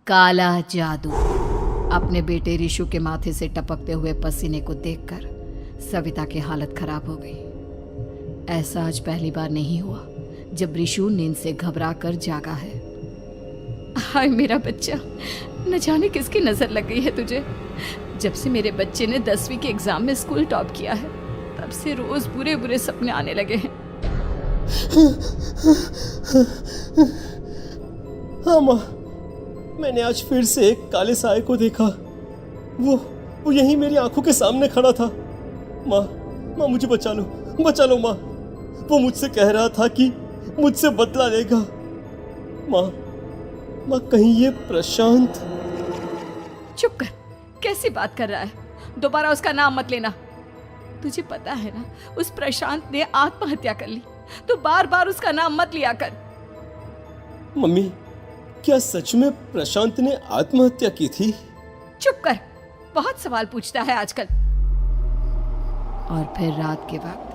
काला जादू। अपने बेटे रिशु के माथे से टपकते हुए पसीने को देखकर सविता की हालत खराब हो गई। ऐसा आज पहली बार नहीं हुआ जब रिशु नींद से घबरा कर जागा है। हाय मेरा बच्चा, न जाने किसकी नजर लग गई है तुझे। जब से मेरे बच्चे ने 10वीं के एग्जाम में स्कूल टॉप किया है तब से रोज बुरे बुरे सपने आने लगे हैं। हाँ माँ, मैंने आज फिर से एक काले साए को देखा। वो यहीं मेरी आंखों के सामने खड़ा था। माँ मुझे बचा लो माँ। वो मुझसे कह रहा था कि मुझसे बदला लेगा। माँ कहीं ये प्रशांत। चुप कर, कैसी बात कर रहा है? दोबारा उसका नाम मत लेना। तुझे पता है ना, उस प्रशांत ने आत्महत्या कर ली। तो बार बार उसका नाम मत लिया कर। मम्मी, क्या सच में प्रशांत ने आत्महत्या की थी? चुप कर, बहुत सवाल पूछता है आजकल। और फिर रात के वक्त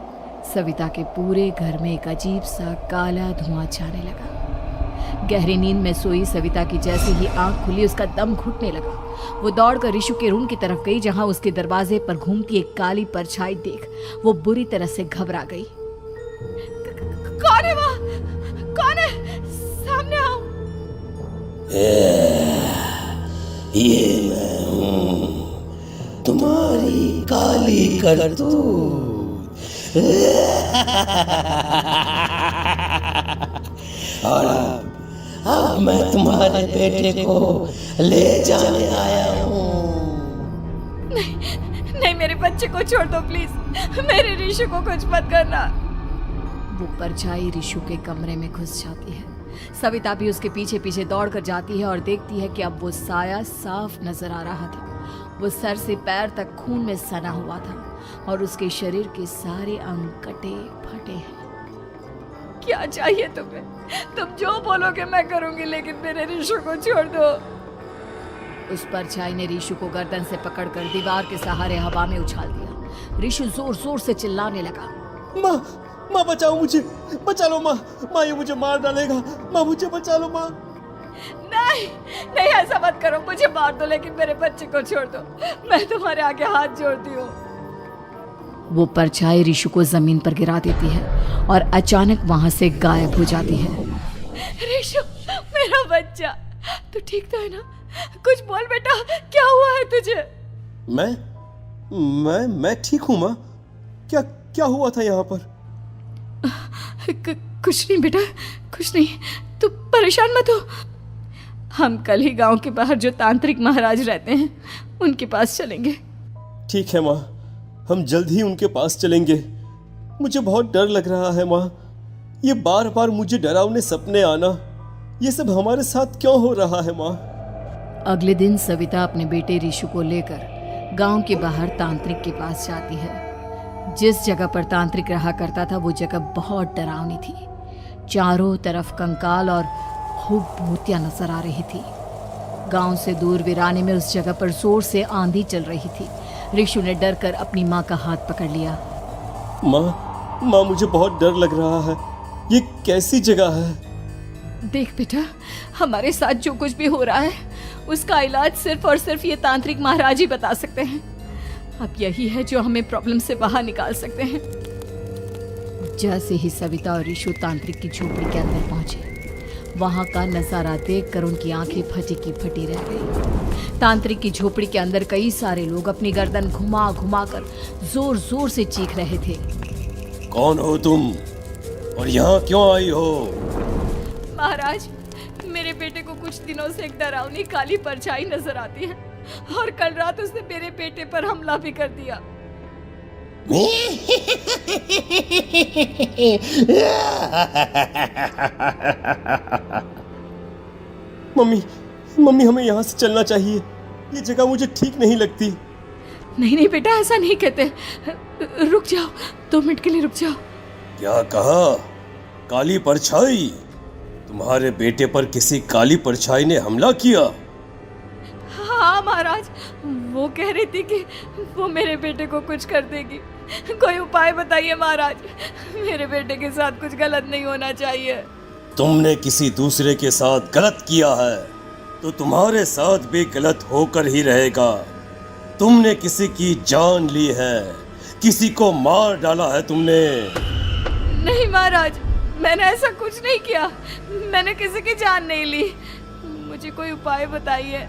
सविता के पूरे घर में एक अजीब सा काला धुआं छाने लगा। गहरी नींद में सोई सविता की जैसे ही आंख खुली उसका दम घुटने लगा। वो दौड़कर रिशु के रूम की तरफ गई जहां उसके दरवाजे पर घूमती एक काली परछाई देख वो बुरी तरह से घबरा गई। कौन है वहाँ? कौन है? सामने आओ। ये मैं हूँ, तुम्हारी काली करतूत। और अब मैं तुम्हारे बेटे को ले जाने आया हूँ। नहीं, मेरे बच्चे को छोड़ दो प्लीज। मेरे रिशु को कुछ मत करना। वो परछाई रिशु के कमरे में घुस जाती है। सविता भी उसके पीछे पीछे दौड़ कर जाती है और देखती है कि अब वो साया साफ नजर आ रहा था। वो सर से पैर तक खून में सना हुआ था और उसके शरीर के सारे अंग कटे फटे हैं। क्या चाहिए तुम्हें? तुम जो बोलोगे मैं करूंगी, लेकिन मेरे रिशु को छोड़ दो। उस परछाई ने रिशु को गर्दन से पकड़कर दीवार के सहारे हवा में उछाल दिया। रिशु जोर जोर से चिल्लाने लगा। माँ बचाओ मुझे, बचा लो माँ। माँ ये मुझे मार डालेगा। माँ मुझे बचा लो माँ। नहीं ऐसा मत करो। मुझे मार दो लेकिन मेरे बच्चे को छोड़ दो। मैं तुम्हारे आगे हाथ जोड़ती हूँ। वो परछाई रिशु को जमीन पर गिरा देती है और अचानक वहां से गायब हो जाती है। रिशु, मेरा बच्चा, तू ठीक तो है ना? कुछ बोल बेटा, क्या हुआ है तुझे? मैं ठीक हूँ माँ। क्या हुआ था यहाँ पर? कुछ नहीं बेटा, कुछ नहीं। तू परेशान मत हो। हम कल ही गांव के बाहर जो तांत्रिक महाराज रहते हैं उनके पास चलेंगे। ठीक है माँ, हम जल्द ही उनके पास चलेंगे। मुझे बहुत डर लग रहा है माँ। ये बार बार मुझे डरावने सपने आना, ये सब हमारे साथ क्यों हो रहा है माँ? अगले दिन सविता अपने बेटे रिशु को लेकर गांव के बाहर तांत्रिक के पास जाती है। जिस जगह पर तांत्रिक रहा करता था वो जगह बहुत डरावनी थी। चारों तरफ कंकाल और भूतियां नजर आ रही थी। गांव से दूर वीराने में उस जगह पर जोर से आंधी चल रही थी। रिशु ने डर कर अपनी माँ का हाथ पकड़ लिया। माँ मुझे बहुत डर लग रहा है। ये कैसी जगह है? देख बेटा, हमारे साथ जो कुछ भी हो रहा है उसका इलाज सिर्फ और सिर्फ ये तांत्रिक महाराज ही बता सकते हैं। अब यही है जो हमें प्रॉब्लम से बाहर निकाल सकते हैं। जैसे ही सविता और रिशु तांत्रिक की झोपड़ी के अंदर पहुंचे, वहां का नजारा देखकर उनकी आंखें फटी की फटी रह गई। तांत्रिक की झोपड़ी के अंदर कई सारे लोग अपनी गर्दन घुमा घुमा कर जोर जोर से चीख रहे थे। कौन हो तुम और यहाँ क्यों आई हो? महाराज, मेरे बेटे को कुछ दिनों से एक डरावनी काली परछाई नजर आती है और कल रात उसने मेरे बेटे पर हमला भी कर दिया। मम्मी हमें यहाँ से चलना चाहिए। ये जगह मुझे ठीक नहीं लगती। नहीं बेटा, ऐसा नहीं कहते। रुक जाओ, 2 मिनट के लिए रुक जाओ। क्या कहा? काली परछाई? तुम्हारे बेटे पर किसी काली परछाई ने हमला किया? हाँ महाराज, वो कह रही थी कि वो मेरे बेटे को कुछ कर देगी। कोई उपाय बताइए महाराज, मेरे बेटे के साथ कुछ गलत नहीं होना चाहिए। तुमने किसी दूसरे के साथ गलत किया है। तो तुम्हारे साथ भी गलत होकर ही रहेगा। तुमने किसी की जान ली है, किसी को मार डाला है तुमने। नहीं महाराज, मैंने ऐसा कुछ नहीं किया। मैंने किसी की जान नहीं ली। मुझे कोई उपाय बताइए।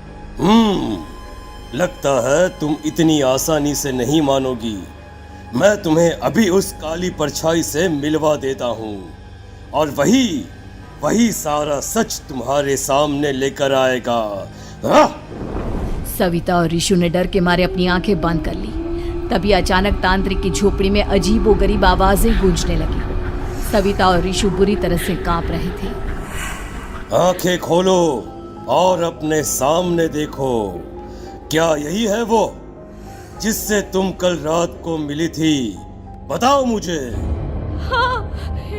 लगता है तुम इतनी आसानी से नहीं मानोगी। मैं तुम्हें अभी उस काली परछाई से मिलवा देता हूँ और वही सारा सच तुम्हारे सामने लेकर आएगा। सविता और ऋषु ने डर के मारे अपनी आंखें बंद कर ली। तभी अचानक तांत्रिक की झोपड़ी में अजीबोगरीब आवाजें गूंजने लगी। सविता और ऋषु बुरी तरह से कांप रहे थे। आंखें खोलो और अपने सामने देखो। क्या यही है वो जिससे तुम कल रात को मिली थी? बताओ मुझे। हाँ,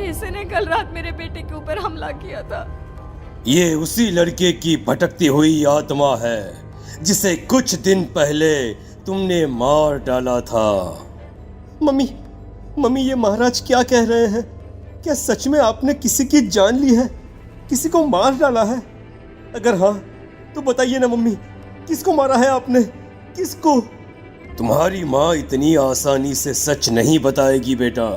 इसने कल रात मेरे बेटे के ऊपर हमला किया था। ये उसी लड़के की भटकती हुई आत्मा है जिसे कुछ दिन पहले तुमने मार डाला था। मम्मी ये महाराज क्या कह रहे हैं? क्या सच में आपने किसी की जान ली है, किसी को मार डाला है? अगर हाँ तो बताइए ना मम्मी, किसको मारा है आपने? किसको? तुम्हारी माँ इतनी आसानी से सच नहीं बताएगी बेटा।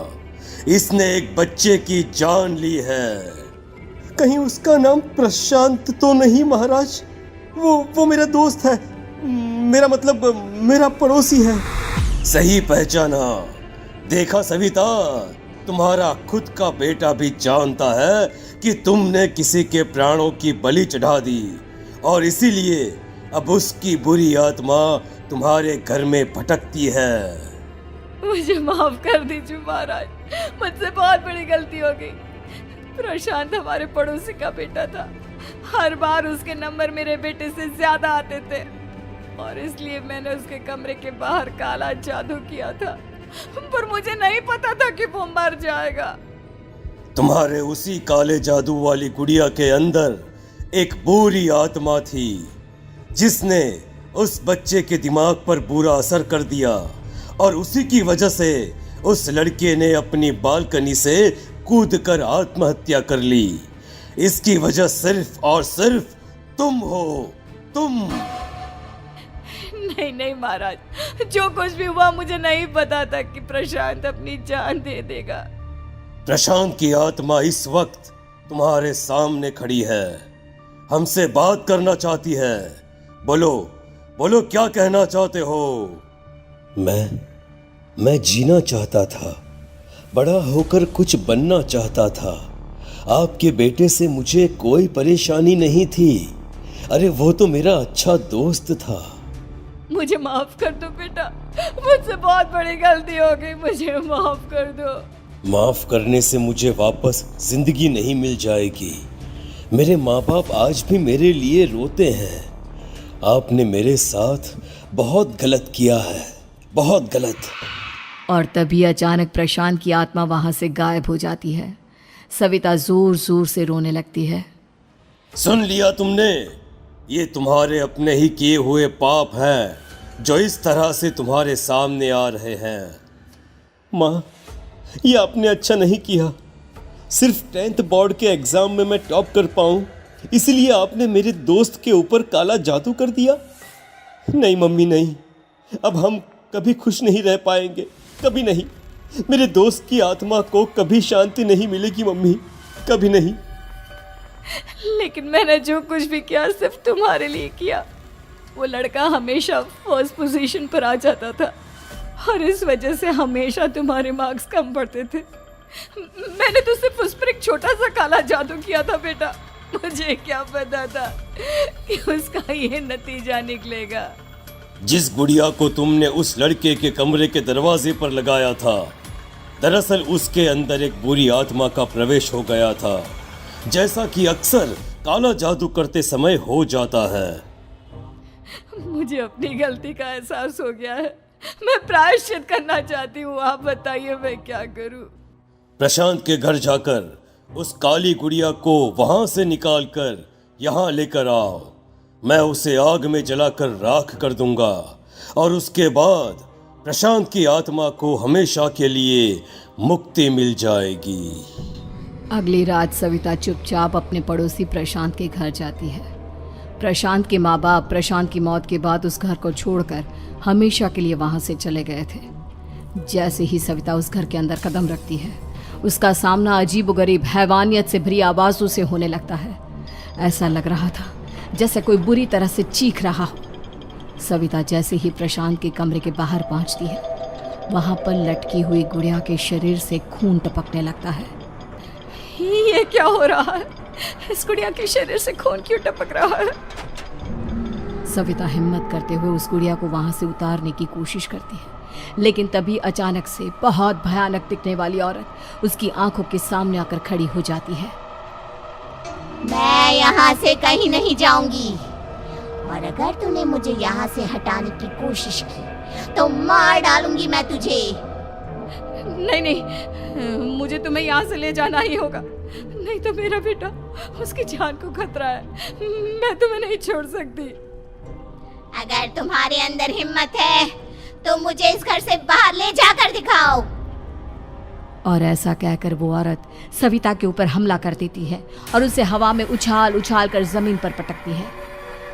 इसने एक बच्चे की जान ली है। कहीं उसका नाम प्रशांत तो नहीं महाराज? वो मेरा दोस्त है, मेरा मतलब मेरा पड़ोसी है। सही पहचाना। देखा सविता, तुम्हारा खुद का बेटा भी जानता है कि तुमने किसी के प्राणों की बलि चढ़ा दी और इसीलिए अब उसकी बुरी आत्मा तुम्हारे घर में भटकती है। मुझे माफ कर दीजिए महाराज, मुझसे बहुत बड़ी गलती हो गई। प्रशांत हमारे पड़ोसी का बेटा था। हर बार उसके नंबर मेरे बेटे से ज्यादा आते थे और इसलिए मैंने उसके कमरे के बाहर काला जादू किया था, पर मुझे नहीं पता था कि वो मर जाएगा। तुम्हारे उसी काले जादू वाली गुड़िया के अंदर एक बुरी आत्मा थी जिसने उस बच्चे के दिमाग पर बुरा असर कर दिया और उसी की वजह से उस लड़के ने अपनी बालकनी से कूदकर आत्महत्या कर ली। इसकी वजह सिर्फ और सिर्फ तुम हो, तुम। नहीं महाराज, जो कुछ भी हुआ मुझे नहीं पता था कि प्रशांत अपनी जान दे देगा। प्रशांत की आत्मा इस वक्त तुम्हारे सामने खड़ी है, हमसे बात करना चाहती है। बोलो क्या कहना चाहते हो? मैं जीना चाहता था, बड़ा होकर कुछ बनना चाहता था। आपके बेटे से मुझे कोई परेशानी नहीं थी। अरे वो तो मेरा अच्छा दोस्त था। मुझे माफ कर दो बेटा, मुझसे बहुत बड़ी गलती हो गई, मुझे माफ कर दो। माफ करने से मुझे वापस जिंदगी नहीं मिल जाएगी। मेरे माँ बाप आज भी मेरे लिए रोते हैं। आपने मेरे साथ बहुत गलत किया है, बहुत गलत। और तभी अचानक प्रशांत की आत्मा वहां से गायब हो जाती है। सविता जोर जोर से रोने लगती है। सुन लिया तुमने? ये तुम्हारे अपने ही किए हुए पाप हैं जो इस तरह से तुम्हारे सामने आ रहे हैं। माँ, ये आपने अच्छा नहीं किया। सिर्फ 10th बोर्ड के एग्जाम में मैं टॉप कर पाऊँ इसलिए आपने मेरे दोस्त के ऊपर काला जादू कर दिया। नहीं मम्मी नहीं, अब हम कभी खुश नहीं रह पाएंगे, कभी नहीं। मेरे दोस्त की आत्मा को कभी शांति नहीं मिलेगी मम्मी, कभी नहीं। लेकिन मैंने जो कुछ भी किया सिर्फ तुम्हारे लिए किया। वो लड़का हमेशा फर्स्ट पोजीशन पर आ जाता था और इस वजह से हमेशा तुम्हारे मार्क्स कम पड़ते थे। मैंने तो सिर्फ उस पर एक छोटा सा काला जादू किया था बेटा। मुझे क्या पता था कि उसका ये नतीजा निकलेगा। जिस गुड़िया को तुमने उस लड़के के कमरे के दरवाजे पर लगाया था, दरअसल उसके अंदर एक बुरी आत्मा का प्रवेश हो गया था, जैसा कि अक्सर काला जादू करते समय हो जाता है। मुझे अपनी गलती का एहसास हो गया है। मैं प्रायश्चित करना चाहती हूँ, आप बताइए मैं क्या करूँ? प्रशांत के घर जाकर उस काली गुड़िया को वहां से निकालकर यहाँ लेकर आओ। मैं उसे आग में जलाकर राख कर दूंगा और उसके बाद प्रशांत की आत्मा को हमेशा के लिए मुक्ति मिल जाएगी। अगली रात सविता चुपचाप अपने पड़ोसी प्रशांत के घर जाती है। प्रशांत के माँ बाप प्रशांत की मौत के बाद उस घर को छोड़कर हमेशा के लिए वहां से चले गए थे। जैसे ही सविता उस घर के अंदर कदम रखती है, उसका सामना अजीबोगरीब हैवानियत से भरी आवाज़ों से होने लगता है। ऐसा लग रहा था जैसे कोई बुरी तरह से चीख रहा हो। सविता जैसे ही प्रशांत के कमरे के बाहर पहुंचती है, वहां पर लटकी हुई गुड़िया के शरीर से खून टपकने लगता है। ये क्या हो रहा है? इस गुड़िया के शरीर से खून क्यों टपक रहा है? सविता हिम्मत करते हुए उस गुड़िया को वहां से उतारने की कोशिश करती है, लेकिन तभी अचानक से बहुत भयानक दिखने वाली औरत उसकी आंखों के सामने आकर खड़ी हो जाती है। मैं यहाँ से कहीं नहीं जाऊंगी, और अगर तूने मुझे यहाँ से हटाने की कोशिश की तो मार डालूंगी मैं तुझे। नहीं नहीं, मुझे तुम्हें यहाँ से ले जाना ही होगा, नहीं तो मेरा बेटा, उसकी जान को खतरा है। मैं तुम्हें नहीं छोड़ सकती। अगर तुम्हारे अंदर हिम्मत है तो मुझे इस घर से बाहर ले जाकर दिखाओ। और ऐसा कहकर वो औरत सविता के ऊपर हमला कर देती है और उसे हवा में उछाल उछाल कर जमीन पर पटकती है।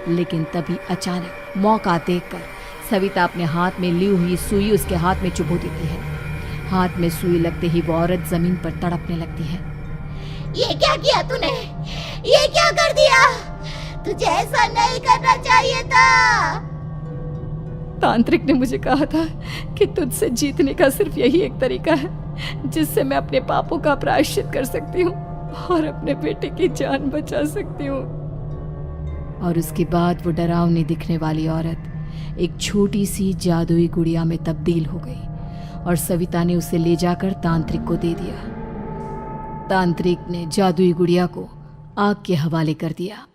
लेकिन तभी अचानक मौका देखकर सविता अपने हाथ में ली हुई सुई उसके हाथ में चुभो देती है। हाथ में सुई लगते ही वो औरत जमीन पर तड़पने लगती है। ये क्या किया तूने? ये क्या कर दिया? तुझे ऐसा नहीं करना चाहिए था। तांत्रिक ने मुझे कहा था कि तुझसे जीतने का सिर्फ यही एक तरीका है जिससे मैं अपने पापों का प्रायश्चित कर सकती हूँ और अपने बेटे की जान बचा सकती हूँ। और उसके बाद वो डरावनी दिखने वाली औरत एक छोटी सी जादुई गुड़िया में तब्दील हो गई और सविता ने उसे ले जाकर तांत्रिक को दे दिया। तांत्रिक ने जादुई गुड़िया को आग के हवाले कर दिया।